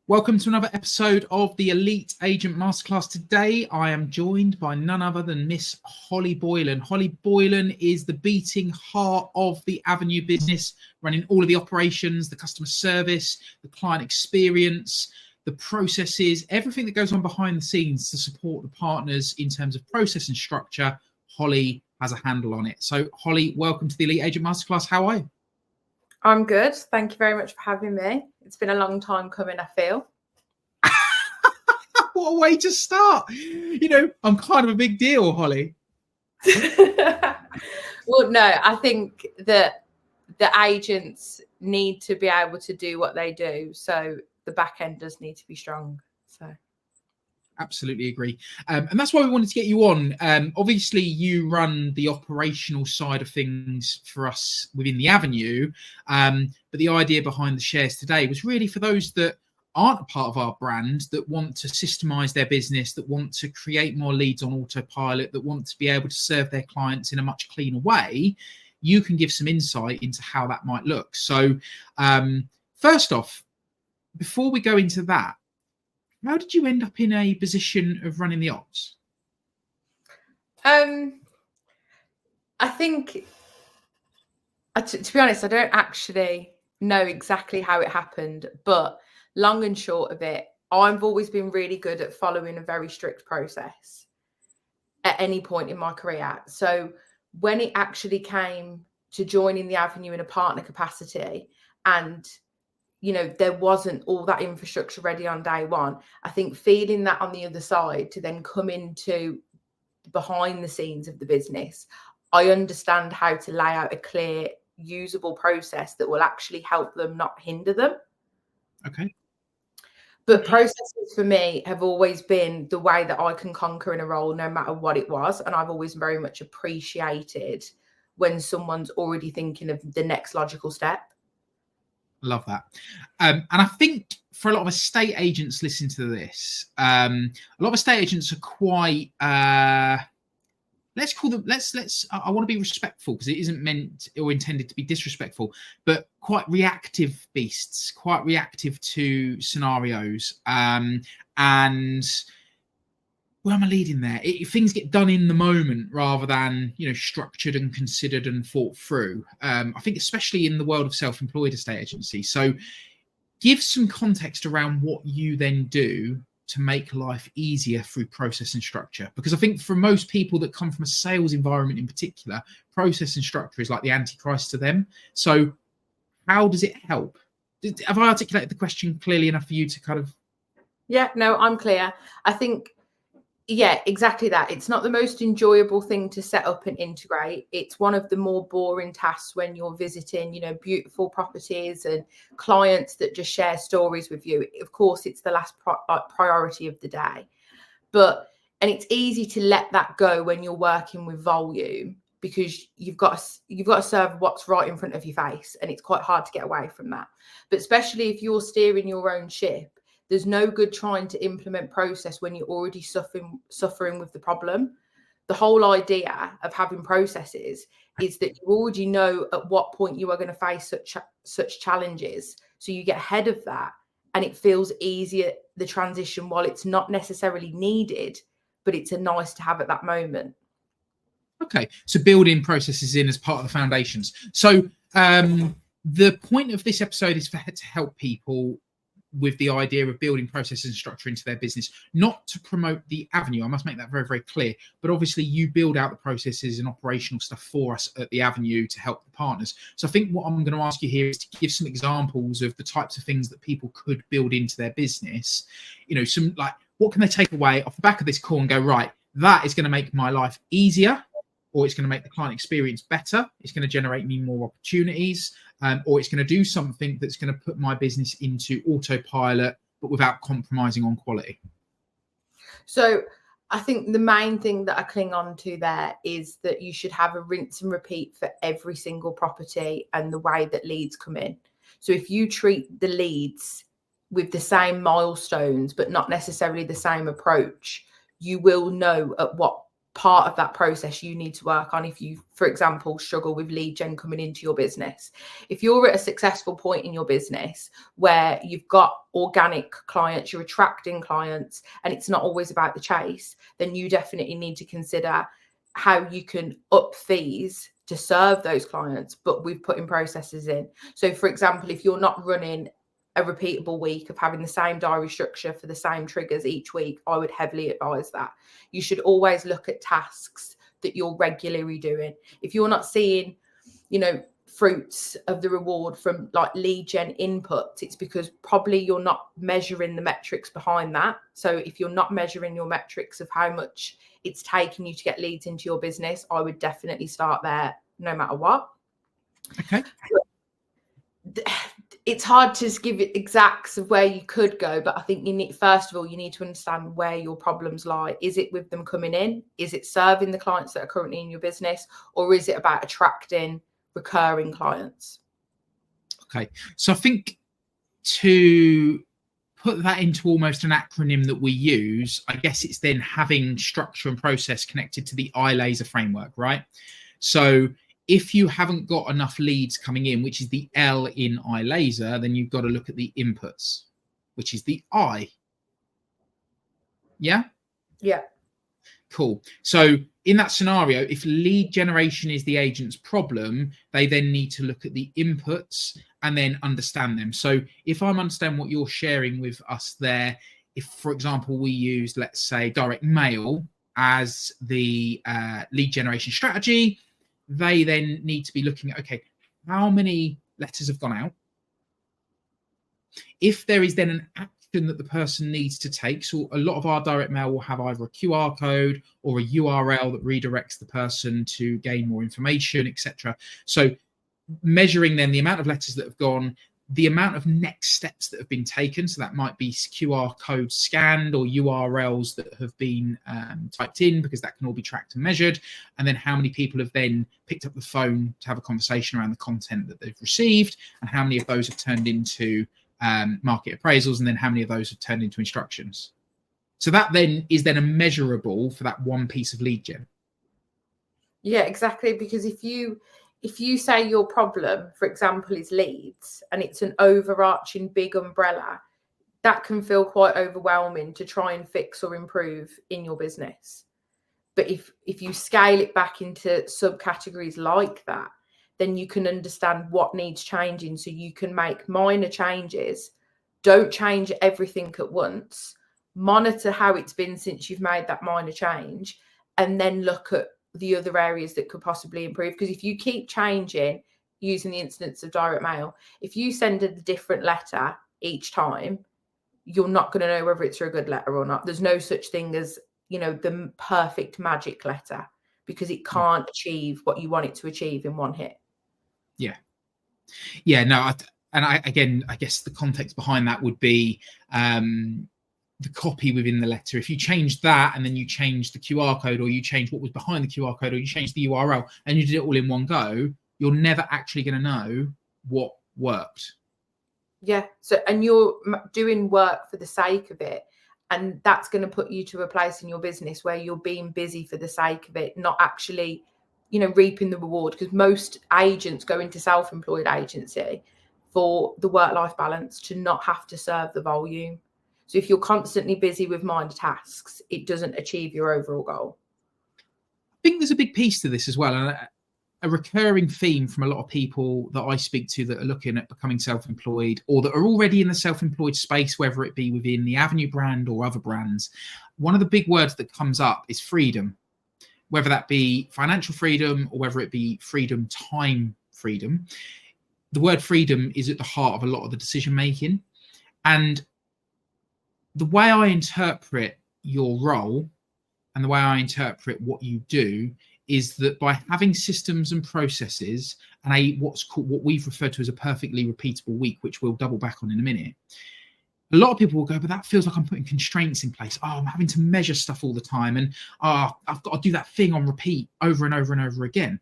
Welcome to another episode of the Elite Agent Masterclass. Today, I am joined by none other than Miss Holly Boylan. Holly Boylan is the beating heart of the Avenue business, running all of the operations, the customer service, the client experience, the processes, everything that goes on behind the scenes to support the partners in terms of process and structure. Holly has a handle on it. So, Holly, welcome to the Elite Agent Masterclass. How are you? I'm good. Thank you very much for having me. It's been a long time coming, I feel. What a way to start. You know, I'm kind of a big deal, Holly. Well, no, I think that the agents need to be able to do what they do. So the back end does need to be strong. So absolutely agree. And that's why we wanted to get you on. Obviously, you run the operational side of things for us within the Avenue. But the idea behind the shares today was really for those that aren't a part of our brand, that want to systemize their business, that want to create more leads on autopilot, that want to be able to serve their clients in a much cleaner way. You can give some insight into how that might look. So first off, before we go into that, how did you end up in a position of running the ops? I think, to be honest, I don't actually know exactly how it happened, but long and short of it, I've always been really good at following a very strict process at any point in my career. So when it actually came to joining the Avenue in a partner capacity, and you know, there wasn't all that infrastructure ready on day one, I think feeling that on the other side to then come into behind the scenes of the business, I understand how to lay out a clear, usable process that will actually help them, not hinder them. Okay. But processes for me have always been the way that I can conquer in a role, no matter what it was. And I've always very much appreciated when someone's already thinking of the next logical step. Love that. And I think for a lot of estate agents listening to this, a lot of estate agents are quite, let's call them, I want to be respectful because it isn't meant or intended to be disrespectful, but quite reactive beasts, quite reactive to scenarios. And where am I leading there? Things get done in the moment rather than, you know, structured and considered and thought through. I think especially in the world of self-employed estate agency. So give some context around what you then do to make life easier through process and structure. Because I think for most people that come from a sales environment in particular, process and structure is like the antichrist to them. So how does it help? Have I articulated the question clearly enough for you to kind of... Yeah, no, I'm clear. I think, yeah, exactly that. It's not the most enjoyable thing to set up and integrate. It's one of the more boring tasks when you're visiting, you know, beautiful properties and clients that just share stories with you. Of course, it's the last priority of the day. And it's easy to let that go when you're working with volume, because you've got to serve what's right in front of your face, and it's quite hard to get away from that. But especially if you're steering your own ship, there's no good trying to implement process when you're already suffering with the problem. The whole idea of having processes is that you already know at what point you are going to face such challenges. So you get ahead of that, and it feels easier, the transition, while it's not necessarily needed, but it's a nice to have at that moment. Okay, so building processes in as part of the foundations. So the point of this episode is to help people with the idea of building processes and structure into their business, not to promote the Avenue. I must make that very, very clear. But obviously you build out the processes and operational stuff for us at the Avenue to help the partners. So I think what I'm going to ask you here is to give some examples of the types of things that people could build into their business. You know, some like, what can they take away off the back of this call and go, right, that is going to make my life easier, or it's going to make the client experience better. It's going to generate me more opportunities, or it's going to do something that's going to put my business into autopilot, but without compromising on quality. So I think the main thing that I cling on to there is that you should have a rinse and repeat for every single property and the way that leads come in. So if you treat the leads with the same milestones, but not necessarily the same approach, you will know at what part of that process you need to work on if you, for example, struggle with lead gen coming into your business. If you're at a successful point in your business where you've got organic clients, you're attracting clients, and it's not always about the chase, then you definitely need to consider how you can up fees to serve those clients, but we've put in processes in. So for example, if you're not running a repeatable week of having the same diary structure for the same triggers each week, I would heavily advise that. You should always look at tasks that you're regularly doing. If you're not seeing, fruits of the reward from like lead gen inputs, it's because probably you're not measuring the metrics behind that. So if you're not measuring your metrics of how much it's taking you to get leads into your business, I would definitely start there no matter what. Okay. It's hard to just give it exacts of where you could go, but I think first of all, you need to understand where your problems lie. Is it with them coming in? Is it serving the clients that are currently in your business? Or is it about attracting recurring clients? Okay. So I think to put that into almost an acronym that we use, I guess it's then having structure and process connected to the iLaser framework, right? So if you haven't got enough leads coming in, which is the L in iLaser, then you've got to look at the inputs, which is the I. Yeah? Yeah. Cool. So in that scenario, if lead generation is the agent's problem, they then need to look at the inputs and then understand them. So if I'm understanding what you're sharing with us there, if, for example, we use, let's say, direct mail as the lead generation strategy, they then need to be looking at, okay, how many letters have gone out? If there is then an action that the person needs to take, so a lot of our direct mail will have either a QR code or a URL that redirects the person to gain more information, etc. So measuring then the amount of letters that have gone, the amount of next steps that have been taken, so that might be QR code scanned or URLs that have been typed in, because that can all be tracked and measured, and then how many people have then picked up the phone to have a conversation around the content that they've received, and how many of those have turned into market appraisals, and then how many of those have turned into instructions. So that then is then a measurable for that one piece of lead gen. Yeah, exactly. Because if you say your problem, for example, is leads, and it's an overarching big umbrella, that can feel quite overwhelming to try and fix or improve in your business. But if you scale it back into subcategories like that, then you can understand what needs changing, so you can make minor changes. Don't change everything at once. Monitor how it's been since you've made that minor change, and then look at the other areas that could possibly improve. Because if you keep changing, using the instance of direct mail, if you send a different letter each time, you're not going to know whether it's a good letter or not. There's no such thing as, the perfect magic letter, because it can't achieve what you want it to achieve in one hit. No, I guess the context behind that would be the copy within the letter. If you change that and then you change the QR code, or you change what was behind the QR code, or you change the URL, and you did it all in one go, you're never actually going to know what worked. Yeah. So, and you're doing work for the sake of it. And that's going to put you to a place in your business where you're being busy for the sake of it, not actually, reaping the reward. Because most agents go into self-employed agency for the work-life balance, to not have to serve the volume. So if you're constantly busy with minor tasks, it doesn't achieve your overall goal. I think there's a big piece to this as well. And a recurring theme from a lot of people that I speak to that are looking at becoming self-employed, or that are already in the self-employed space, whether it be within the Avenue brand or other brands, one of the big words that comes up is freedom, whether that be financial freedom or whether it be freedom, time freedom. The word freedom is at the heart of a lot of the decision making. And the way I interpret your role and the way I interpret what you do is that by having systems and processes and what we've referred to as a perfectly repeatable week, which we'll double back on in a minute, a lot of people will go, but that feels like I'm putting constraints in place. Oh, I'm having to measure stuff all the time, and I've got to do that thing on repeat over and over and over again.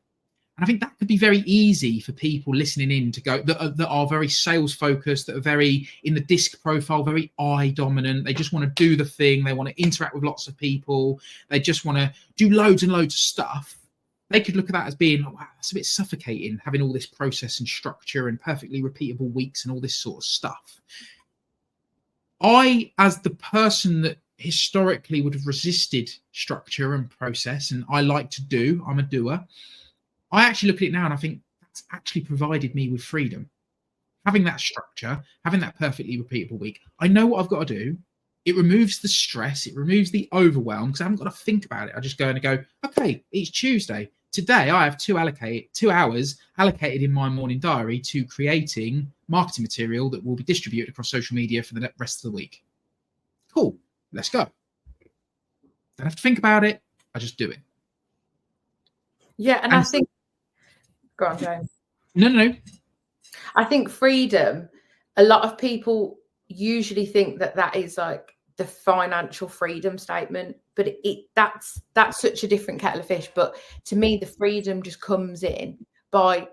And I think that could be very easy for people listening in to go that are very sales focused, that are very in the disc profile, very I dominant. They just want to do the thing. They want to interact with lots of people. They just want to do loads and loads of stuff. They could look at that as being, wow, that's a bit suffocating, having all this process and structure and perfectly repeatable weeks and all this sort of stuff. I, as the person that historically would have resisted structure and process, and I like to do, I'm a doer, I actually look at it now and I think that's actually provided me with freedom. Having that structure, having that perfectly repeatable week, I know what I've got to do. It removes the stress, it removes the overwhelm because I haven't got to think about it. I just go and go, okay, it's Tuesday. Today I have 2 hours allocated in my morning diary to creating marketing material that will be distributed across social media for the rest of the week. Cool, let's go. Don't have to think about it. I just do it. Yeah, and I think, go on, James. No. I think freedom, a lot of people usually think that is like the financial freedom statement, but that's such a different kettle of fish. But to me, the freedom just comes in by,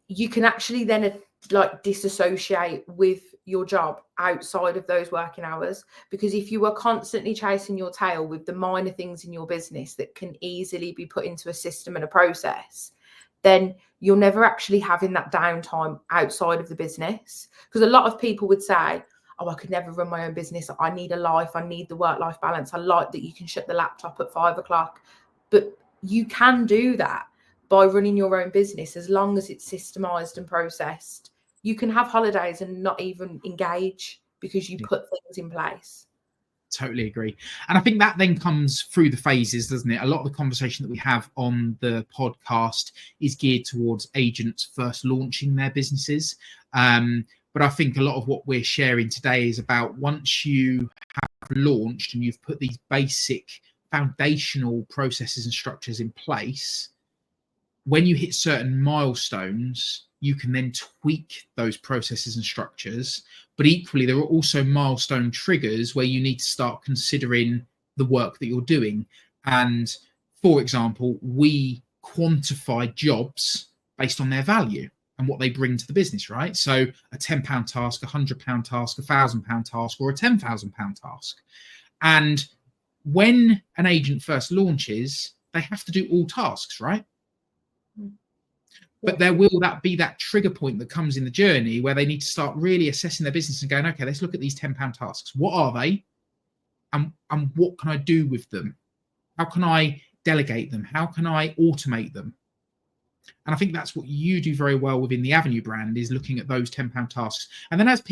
you can actually then like disassociate with your job outside of those working hours, because if you are constantly chasing your tail with the minor things in your business that can easily be put into a system and a process, then you're never actually having that downtime outside of the business. Because a lot of people would say, oh, I could never run my own business. I need a life. I need the work-life balance. I like that you can shut the laptop at 5 o'clock. But you can do that by running your own business as long as it's systemized and processed. You can have holidays and not even engage because you put things in place. Totally agree. And I think that then comes through the phases, doesn't it? A lot of the conversation that we have on the podcast is geared towards agents first launching their businesses. But I think a lot of what we're sharing today is about once you have launched and you've put these basic foundational processes and structures in place, when you hit certain milestones, you can then tweak those processes and structures. But equally, there are also milestone triggers where you need to start considering the work that you're doing. And for example, we quantify jobs based on their value and what they bring to the business, right? So a £10 task, a £100 task, a £1,000 task, or a £10,000 task. And when an agent first launches, they have to do all tasks, right? But there will be that trigger point that comes in the journey where they need to start really assessing their business and going, okay, let's look at these £10 tasks. What are they? And what can I do with them? How can I delegate them? How can I automate them? And I think that's what you do very well within the Avenue brand, is looking at those £10 tasks. And then as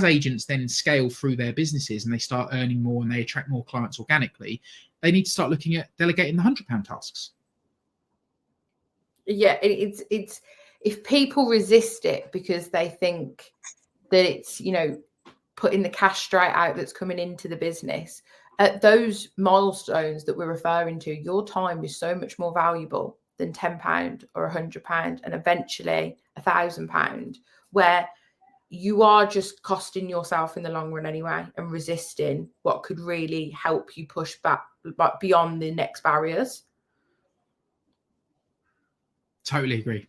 agents then scale through their businesses and they start earning more and they attract more clients organically, they need to start looking at delegating the £100 tasks. Yeah, it's if people resist it because they think that it's, putting the cash straight out that's coming into the business, at those milestones that we're referring to, your time is so much more valuable than £10 or £100 and eventually £1,000, where you are just costing yourself in the long run anyway and resisting what could really help you push back beyond the next barriers. Totally agree.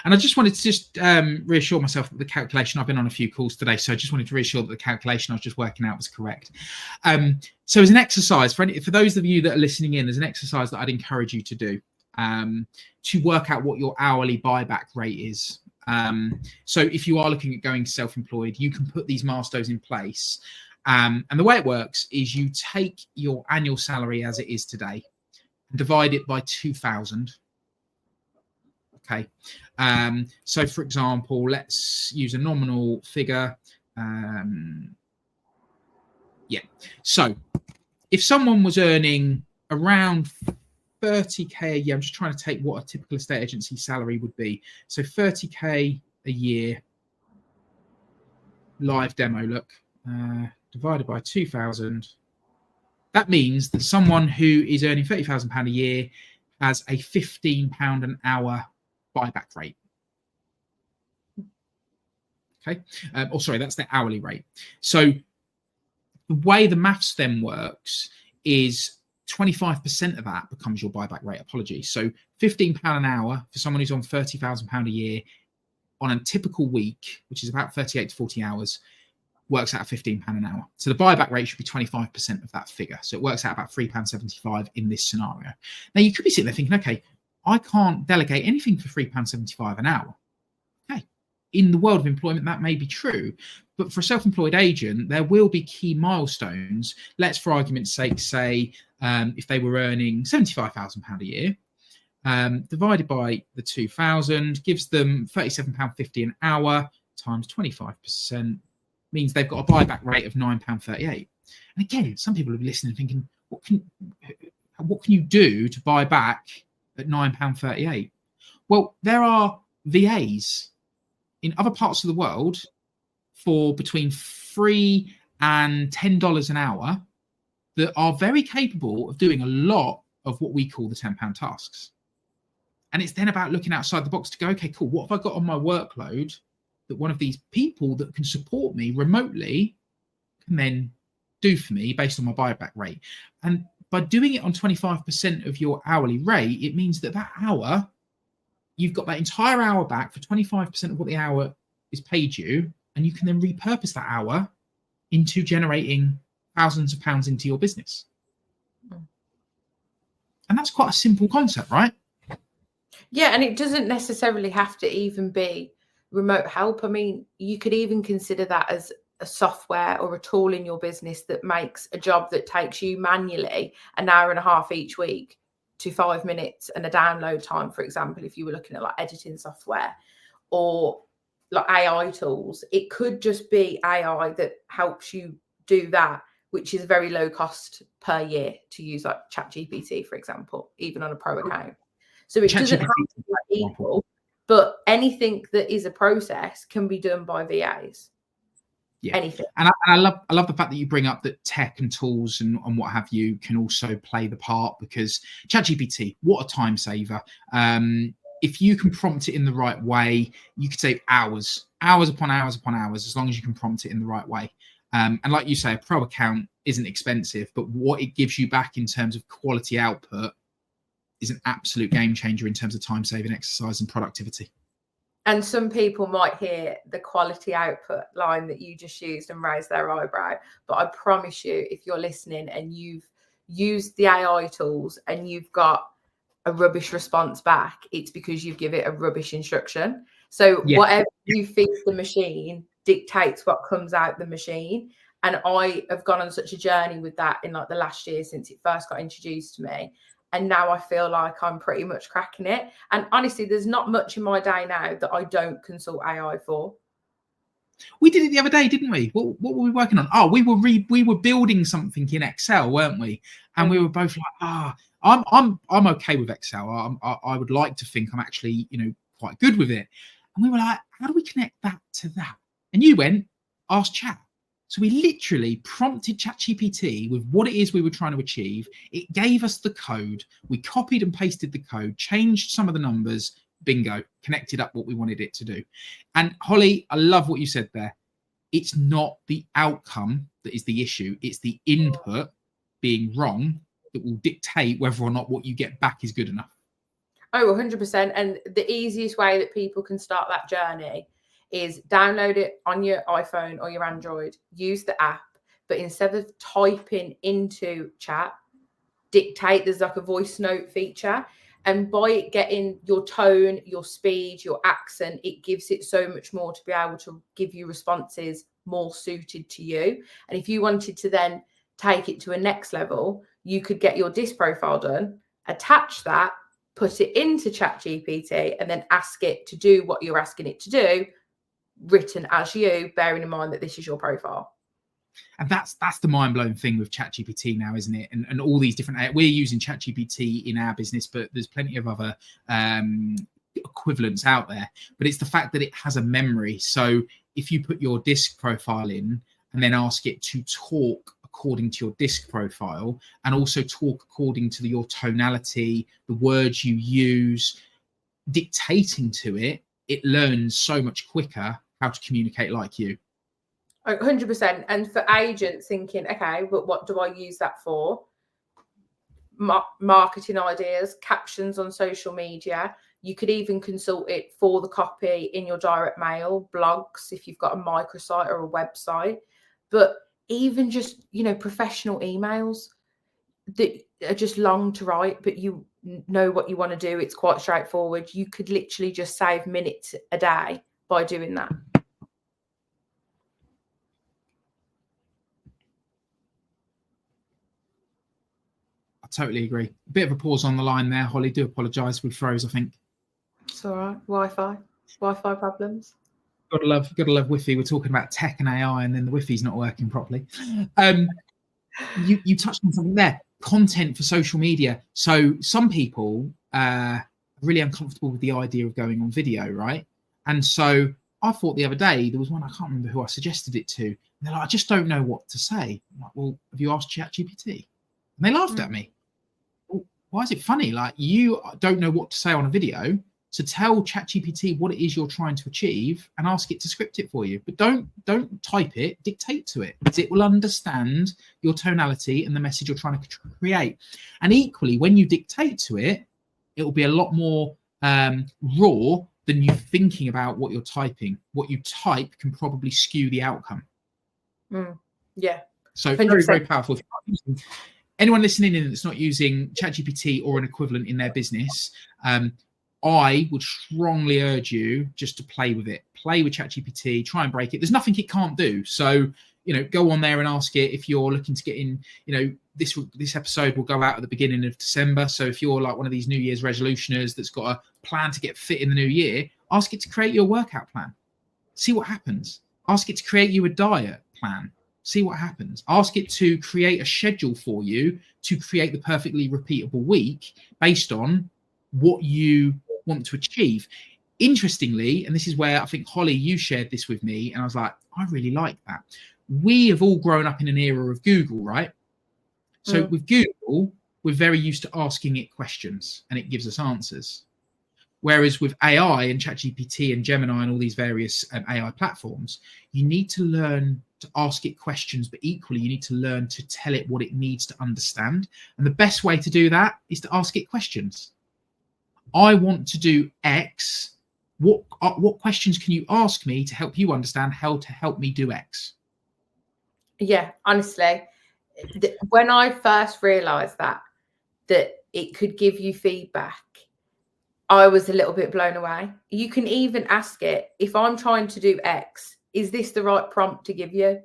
And I just wanted to reassure myself that the calculation, I've been on a few calls today, so I just wanted to reassure that the calculation I was just working out was correct. So as an exercise, for those of you that are listening in, there's an exercise that I'd encourage you to do to work out what your hourly buyback rate is. So if you are looking at going self-employed, you can put these milestones in place. And the way it works is you take your annual salary as it is today and divide it by 2,000. Okay, so for example, let's use a nominal figure. So if someone was earning around 30k a year, I'm just trying to take what a typical estate agency salary would be. So 30k a year, live demo, look, divided by 2,000. That means that someone who is earning £30,000 a year has a £15 an hour buyback rate. Okay, that's their hourly rate. So the way the maths then works is 25% of that becomes your buyback rate. Apologies. So £15 an hour for someone who's on £30,000 a year on a typical week, which is about 38 to 40 hours, works out at £15 an hour. So the buyback rate should be 25% of that figure. So it works out about £3.75 in this scenario. Now you could be sitting there thinking, okay, I can't delegate anything for £3.75 an hour. Okay. In the world of employment, that may be true. But for a self-employed agent, there will be key milestones. Let's, for argument's sake, say if they were earning £75,000 a year, divided by the 2,000 gives them £37.50 an hour times 25%, means they've got a buyback rate of £9.38. And again, some people will be listening thinking, what can you do to buy back at £9.38? Well, there are VAs in other parts of the world for between $3 and $10 an hour that are very capable of doing a lot of what we call the £10 tasks. And it's then about looking outside the box to go, okay, cool, what have I got on my workload that one of these people that can support me remotely can then do for me based on my buyback rate? And by doing it on 25% of your hourly rate, it means that hour, you've got that entire hour back for 25% of what the hour is paid you, and you can then repurpose that hour into generating thousands of pounds into your business. And that's quite a simple concept, right? Yeah, and it doesn't necessarily have to even be remote help. I mean, you could even consider that as a software or a tool in your business that makes a job that takes you manually an hour and a half each week to 5 minutes, and a download time, for example, if you were looking at like editing software or like AI tools. It could just be AI that helps you do that, which is very low cost per year to use, like ChatGPT, for example, even on a pro account. So it doesn't have to be equal, but anything that is a process can be done by VAs. Yeah. Anything. And I love the fact that you bring up that tech and tools and what have you can also play the part, because ChatGPT, what a time saver. If you can prompt it in the right way, you could save hours upon hours upon hours, as long as you can prompt it in the right way. And like you say, a pro account isn't expensive, but what it gives you back in terms of quality output is an absolute game changer in terms of time saving, exercise and productivity. And some people might hear the quality output line that you just used and raise their eyebrow. But I promise you, if you're listening and you've used the AI tools and you've got a rubbish response back, it's because you've given it a rubbish instruction. So whatever you feed the machine dictates what comes out the machine. And I have gone on such a journey with that in like the last year since it first got introduced to me. And now I feel like I'm pretty much cracking it. And honestly, there's not much in my day now that I don't consult AI for. We did it the other day, didn't we? What were we working on? Oh, we were building something in Excel, weren't we? And we were both like, I'm okay with Excel. I would like to think I'm actually, quite good with it. And we were like, how do we connect that to that? And you went, ask chat. So we literally prompted ChatGPT with what it is we were trying to achieve. It gave us the code. We copied and pasted the code, changed some of the numbers, bingo, connected up what we wanted it to do. And Holly, I love what you said there. It's not the outcome that is the issue. It's the input being wrong that will dictate whether or not what you get back is good enough. Oh, 100%. And the easiest way that people can start that journey is download it on your iPhone or your Android, use the app, but instead of typing into chat, dictate. There's like a voice note feature. And by it getting your tone, your speed, your accent, it gives it so much more to be able to give you responses more suited to you. And if you wanted to then take it to a next level, you could get your disc profile done, attach that, put it into ChatGPT, and then ask it to do what you're asking it to do, written as you, bearing in mind that this is your profile. And that's the mind-blowing thing with ChatGPT now, isn't it? And all these different, we're using ChatGPT in our business, but there's plenty of other equivalents out there. But it's the fact that it has a memory. So if you put your disc profile in and then ask it to talk according to your disc profile, and also talk according to your tonality, the words you use, dictating to it, it learns so much quicker how to communicate like you. 100%. And for agents thinking, okay, but what do I use that for? marketing ideas, captions on social media. You could even consult it for the copy in your direct mail, blogs, if you've got a microsite or a website. But even just, professional emails that are just long to write, but you know what you want to do. It's quite straightforward. You could literally just save minutes a day by doing that. I totally agree. A bit of a pause on the line there, Holly. Do apologise. We froze, I think. It's all right. Wi-Fi problems. Gotta love Wi-Fi. We're talking about tech and AI, and then the Wi-Fi's not working properly. You touched on something there. Content for social media. So some people are really uncomfortable with the idea of going on video, right? And so I thought the other day, there was one, I can't remember who I suggested it to. And they're like, I just don't know what to say. I'm like, well, have you asked ChatGPT? And they laughed at me. Well, why is it funny? Like, you don't know what to say on a video. So tell ChatGPT what it is you're trying to achieve and ask it to script it for you. But don't type it, dictate to it, because it will understand your tonality and the message you're trying to create. And equally, when you dictate to it, it will be a lot more raw than you thinking about what you're typing. What you type can probably skew the outcome. Yeah. So 100%. Very, very powerful. Anyone listening in that's not using ChatGPT or an equivalent in their business, I would strongly urge you just to play with it. Play with ChatGPT, try and break it. There's nothing it can't do. So, go on there and ask it. If you're looking to get in, this episode will go out at the beginning of December. So if you're like one of these New Year's resolutioners that's got a plan to get fit in the new year, ask it to create you a workout plan. See what happens. Ask it to create you a diet plan. See what happens. Ask it to create a schedule for you to create the perfectly repeatable week based on what you want to achieve. Interestingly, and this is where I think, Holly, you shared this with me, and I was like, I really like that. We have all grown up in an era of Google, right? So with Google, we're very used to asking it questions and it gives us answers. Whereas with AI and ChatGPT and Gemini and all these various AI platforms, you need to learn to ask it questions, but equally you need to learn to tell it what it needs to understand. And the best way to do that is to ask it questions. I want to do X. What questions can you ask me to help you understand how to help me do X? Yeah, honestly, when I first realized that it could give you feedback, I was a little bit blown away. You can even ask it, if I'm trying to do X, is this the right prompt to give you?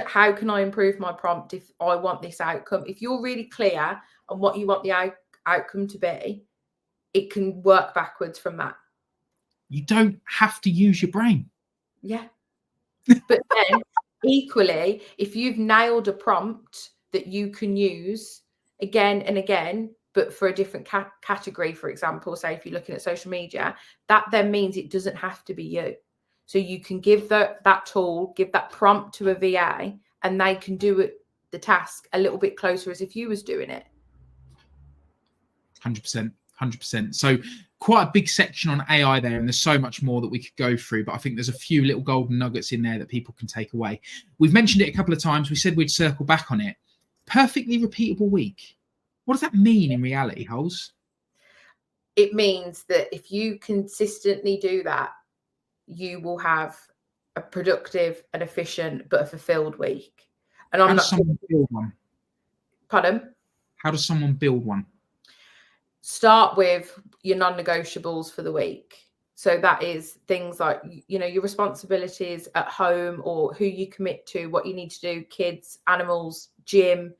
How can I improve my prompt if I want this outcome? If you're really clear on what you want the outcome to be, it can work backwards from that. You don't have to use your brain. Yeah. But then equally, if you've nailed a prompt that you can use again and again, but for a different category, for example, say if you're looking at social media, that then means it doesn't have to be you. So you can give that tool, give that prompt to a VA, and they can do the task a little bit closer as if you was doing it. 100%. So quite a big section on AI there, and there's so much more that we could go through, but I think there's a few little golden nuggets in there that people can take away. We've mentioned it a couple of times. We said we'd circle back on it. Perfectly repeatable week. What does that mean in reality, Holes? It means that if you consistently do that, you will have a productive and efficient but a fulfilled week. And how does someone build one? Pardon? How does someone build one? Start with your non-negotiables for the week. So that is things like, your responsibilities at home or who you commit to, what you need to do, kids, animals, gym,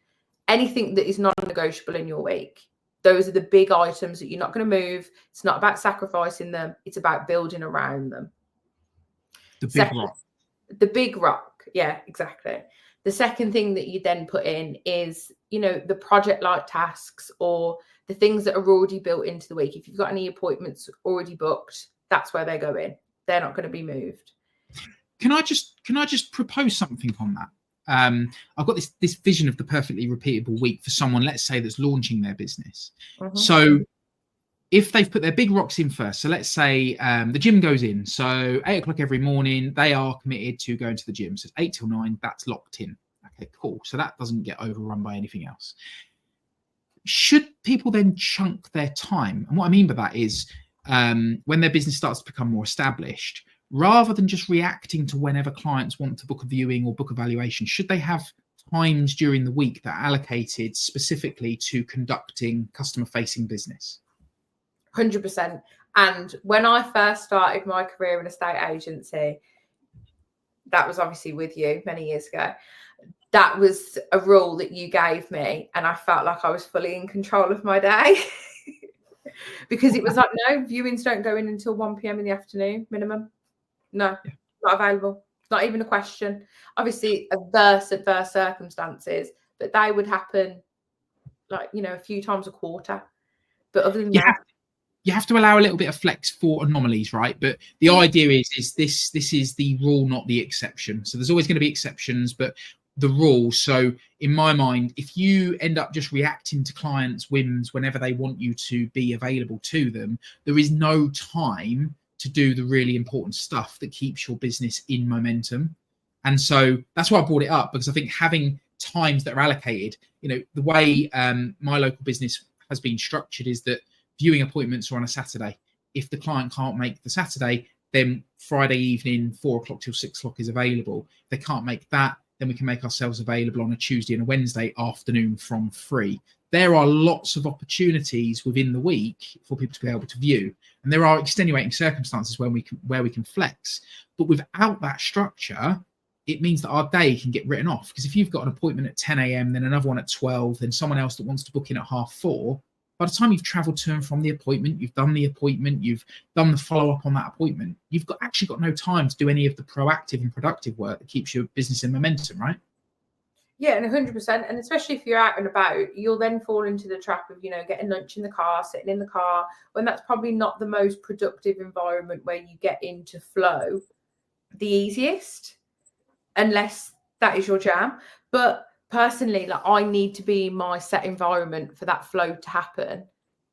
anything that is non-negotiable in your week. Those are the big items that you're not going to move. It's not about sacrificing them. It's about building around them. The big rock. The big rock. Yeah, exactly. The second thing that you then put in is, the project-like tasks or the things that are already built into the week. If you've got any appointments already booked, that's where they go in. They're not going to be moved. Can I just propose something on that? I've got this vision of the perfectly repeatable week for someone, let's say, that's launching their business. Mm-hmm. So if they've put their big rocks in first, so let's say the gym goes in. So 8:00 every morning, they are committed to going to the gym. So it's 8 till 9, that's locked in. Okay, cool. So that doesn't get overrun by anything else. should people then chunk their time? And what I mean by that is when their business starts to become more established, rather than just reacting to whenever clients want to book a viewing or book a valuation, should they have times during the week that are allocated specifically to conducting customer-facing business? 100%. And when I first started my career in a estate agency, that was obviously with you many years ago. That was a rule that you gave me, and I felt like I was fully in control of my day. Because it was like, no, viewings don't go in until 1 p.m. in the afternoon minimum. No, not available. It's not even a question. Obviously, adverse circumstances, but they would happen like, a few times a quarter. But other than that, you have to allow a little bit of flex for anomalies, right? But the idea is this is the rule, not the exception. So there's always going to be exceptions, but the rule. So in my mind, if you end up just reacting to clients' whims whenever they want you to be available to them, there is no time to do the really important stuff that keeps your business in momentum. And so that's why I brought it up, because I think having times that are allocated, the way my local business has been structured is that viewing appointments are on a Saturday. If the client can't make the Saturday, then Friday evening, 4 o'clock till 6 o'clock is available. If they can't make that, then we can make ourselves available on a Tuesday and a Wednesday afternoon from 3. There are lots of opportunities within the week for people to be able to view. And there are extenuating circumstances where we can flex. But without that structure, it means that our day can get written off. Because if you've got an appointment at 10 a.m., then another one at 12, then someone else that wants to book in at 4:30, by the time you've travelled to and from the appointment, you've done the appointment, you've done the follow-up on that appointment, you've actually got no time to do any of the proactive and productive work that keeps your business in momentum, right? Yeah, and 100%. And especially if you're out and about, you'll then fall into the trap of, getting lunch in the car, sitting in the car, when that's probably not the most productive environment where you get into flow the easiest, unless that is your jam. But personally, like, I need to be in my set environment for that flow to happen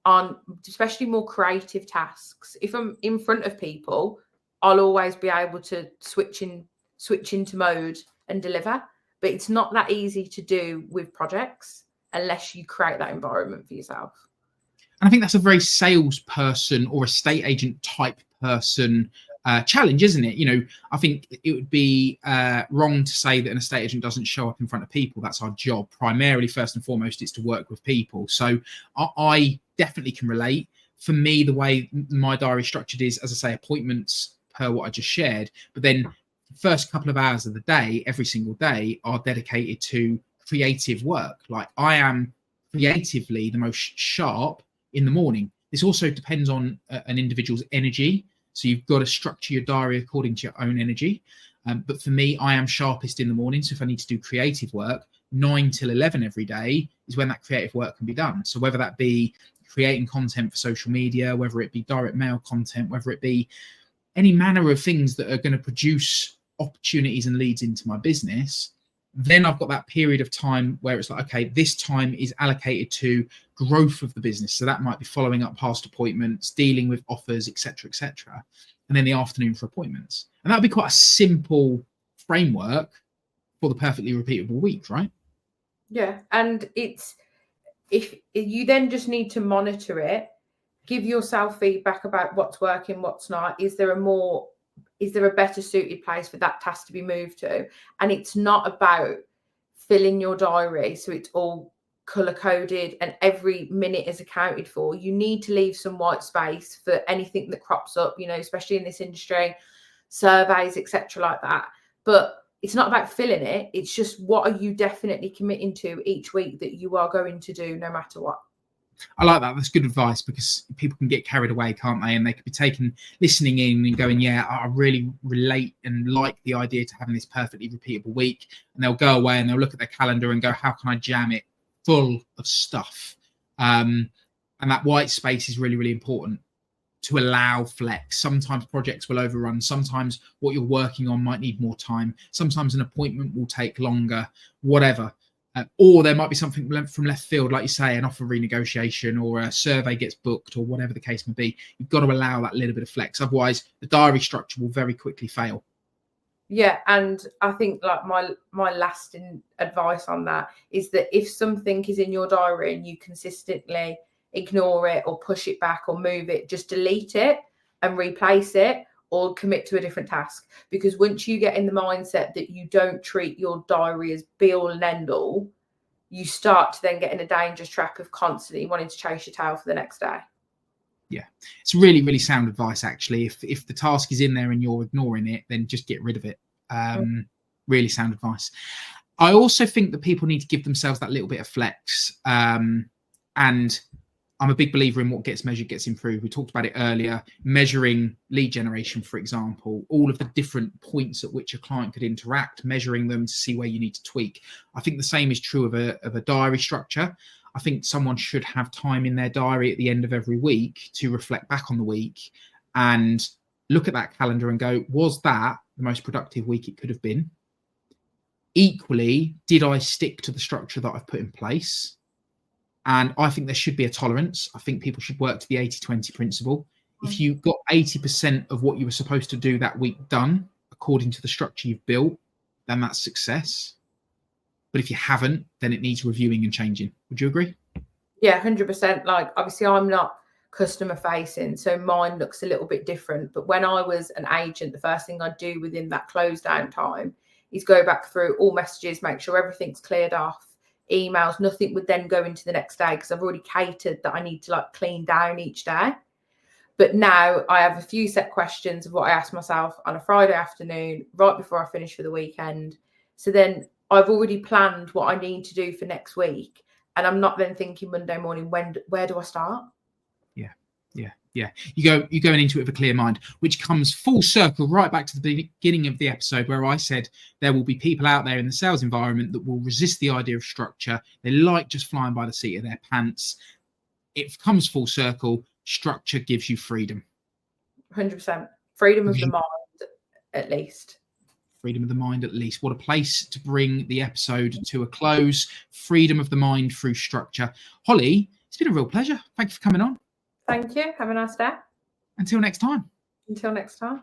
on especially more creative tasks. If I'm in front of people, I'll always be able to switch into mode and deliver. But it's not that easy to do with projects unless you create that environment for yourself. And I think that's a very salesperson or estate agent type person challenge, isn't it? I think it would be wrong to say that an estate agent doesn't show up in front of people. That's our job. Primarily, first and foremost, it's to work with people. So I definitely can relate. For me, the way my diary structured is, as I say, appointments per what I just shared, but then the first couple of hours of the day, every single day, are dedicated to creative work. Like, I am creatively the most sharp in the morning. This also depends on an individual's energy. So you've got to structure your diary according to your own energy. But for me, I am sharpest in the morning. So if I need to do creative work, 9 till 11 every day is when that creative work can be done. So whether that be creating content for social media, whether it be direct mail content, whether it be any manner of things that are going to produce opportunities and leads into my business, then I've got that period of time where it's like, okay, this time is allocated to growth of the business. So that might be following up past appointments, dealing with offers, etc., etc. And then the afternoon for appointments. And that'd be quite a simple framework for the perfectly repeatable week, right? Yeah. And it's, if you then just need to monitor it, give yourself feedback about what's working, what's not. Is there a better suited place for that task to be moved to? And it's not about filling your diary so it's all color coded and every minute is accounted for. You need to leave some white space for anything that crops up, especially in this industry, surveys, etc., like that. But it's not about filling it. It's just, what are you definitely committing to each week that you are going to do no matter what? I like that. That's good advice, because people can get carried away, can't they? And they could be listening in and going, yeah, I really relate and like the idea to having this perfectly repeatable week. And they'll go away and they'll look at their calendar and go, how can I jam it full of stuff? And that white space is really, really important to allow flex. Sometimes projects will overrun. Sometimes what you're working on might need more time. Sometimes an appointment will take longer, whatever. Or there might be something from left field, like you say, an offer renegotiation or a survey gets booked or whatever the case may be. You've got to allow that little bit of flex. Otherwise, the diary structure will very quickly fail. Yeah, and I think like my lasting advice on that is that if something is in your diary and you consistently ignore it or push it back or move it, just delete it and replace it or commit to a different task. Because once you get in the mindset that you don't treat your diary as be all and end all, you start to then get in a dangerous trap of constantly wanting to chase your tail for the next day. Yeah, it's really, really sound advice, actually. If the task is in there and you're ignoring it, then just get rid of it. Really sound advice. I also think that people need to give themselves that little bit of flex. And I'm a big believer in what gets measured gets improved. We talked about it earlier, measuring lead generation, for example, all of the different points at which a client could interact, measuring them to see where you need to tweak. I think the same is true of a diary structure. I think someone should have time in their diary at the end of every week to reflect back on the week and look at that calendar and go, was that the most productive week it could have been? Equally, did I stick to the structure that I've put in place? And I think there should be a tolerance. I think people should work to the 80-20 principle. If you got 80% of what you were supposed to do that week done according to the structure you've built, then that's success. But if you haven't, then it needs reviewing and changing. Would you agree? Yeah, 100%. Like, obviously, I'm not customer facing, so mine looks a little bit different. But when I was an agent, the first thing I'd do within that close down time is go back through all messages, make sure everything's cleared off, emails, nothing would then go into the next day because I've already catered that I need to like clean down each day. But now I have a few set questions of what I ask myself on a Friday afternoon, right before I finish for the weekend. So then I've already planned what I need to do for next week. And I'm not then thinking Monday morning, where do I start? Yeah. You're going into it with a clear mind, which comes full circle right back to the beginning of the episode where I said there will be people out there in the sales environment that will resist the idea of structure. They like just flying by the seat of their pants. It comes full circle. Structure gives you freedom. 100%. Freedom of the mind, at least. Freedom of the mind, at least. What a place to bring the episode to a close. Freedom of the mind through structure. Holly, it's been a real pleasure. Thank you for coming on. Thank you. Have a nice day. Until next time. Until next time.